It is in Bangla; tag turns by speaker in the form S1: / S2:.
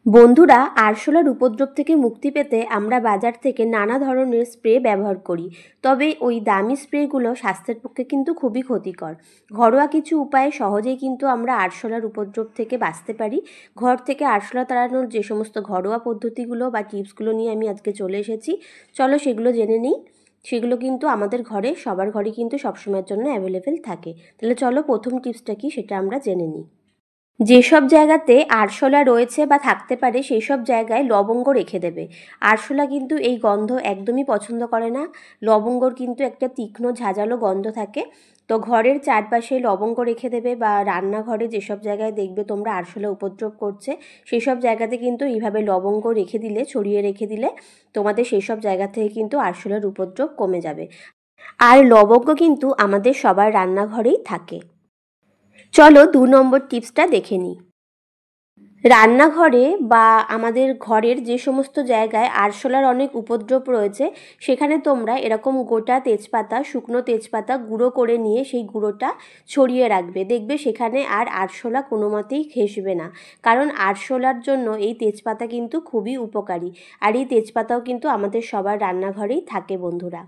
S1: বন্ধুরা, আরশোলার উপদ্রব থেকে মুক্তি পেতে আমরা বাজার থেকে নানা ধরনের স্প্রে ব্যবহার করি। তবে ওই দামি স্প্রেগুলো স্বাস্থ্যের পক্ষে কিন্তু খুবই ক্ষতিকর। ঘরোয়া কিছু উপায়ে সহজেই কিন্তু আমরা আরশোলার উপদ্রব থেকে বাঁচতে পারি। ঘর থেকে আরশোলা তাড়ানোর যে সমস্ত ঘরোয়া পদ্ধতিগুলো বা টিপসগুলো নিয়ে আমি আজকে চলে এসেছি, চলো সেগুলো জেনে নিই। সেগুলো কিন্তু আমাদের ঘরে সবার ঘরে কিন্তু সবসময়ের জন্য অ্যাভেলেবেল থাকে। তাহলে চলো প্রথম টিপসটা কি সেটা আমরা জেনে নিই। যেসব জায়গাতে আরশোলা রয়েছে বা থাকতে পারে সেই সব জায়গায় লবঙ্গ রেখে দেবে। আরশোলা কিন্তু এই গন্ধ একদমই পছন্দ করে না। লবঙ্গর কিন্তু একটা তীক্ষ্ণ ঝাঁঝালো গন্ধ থাকে। তো ঘরের চারপাশে লবঙ্গ রেখে দেবে, বা রান্নাঘরে যেসব জায়গায় দেখবে তোমরা আরশোলা উপদ্রব করছে সেই সব জায়গাতে কিন্তু এইভাবে লবঙ্গ রেখে দিলে, ছড়িয়ে রেখে দিলে তোমাদের সেই সব জায়গা থেকে কিন্তু আরশোলার উপদ্রব কমে যাবে। আর লবঙ্গ কিন্তু আমাদের সবার রান্নাঘরেই থাকে। চলো 2 নম্বর টিপসটা দেখে নিই। রান্নাঘরে বা আমাদের ঘরের যে সমস্ত জায়গায় আরশোলার অনেক উপদ্রব রয়েছে সেখানে তোমরা এরকম গোটা তেজপাতা, শুকনো তেজপাতা গুঁড়ো করে নিয়ে সেই গুঁড়োটা ছড়িয়ে রাখবে। দেখবে সেখানে আর আরশোলা কোনো মতেই ঘেঁষবে না, কারণ আরশোলার জন্য এই তেজপাতা কিন্তু খুবই উপকারী। আর এই তেজপাতাও কিন্তু আমাদের সবার রান্নাঘরেই থাকে বন্ধুরা।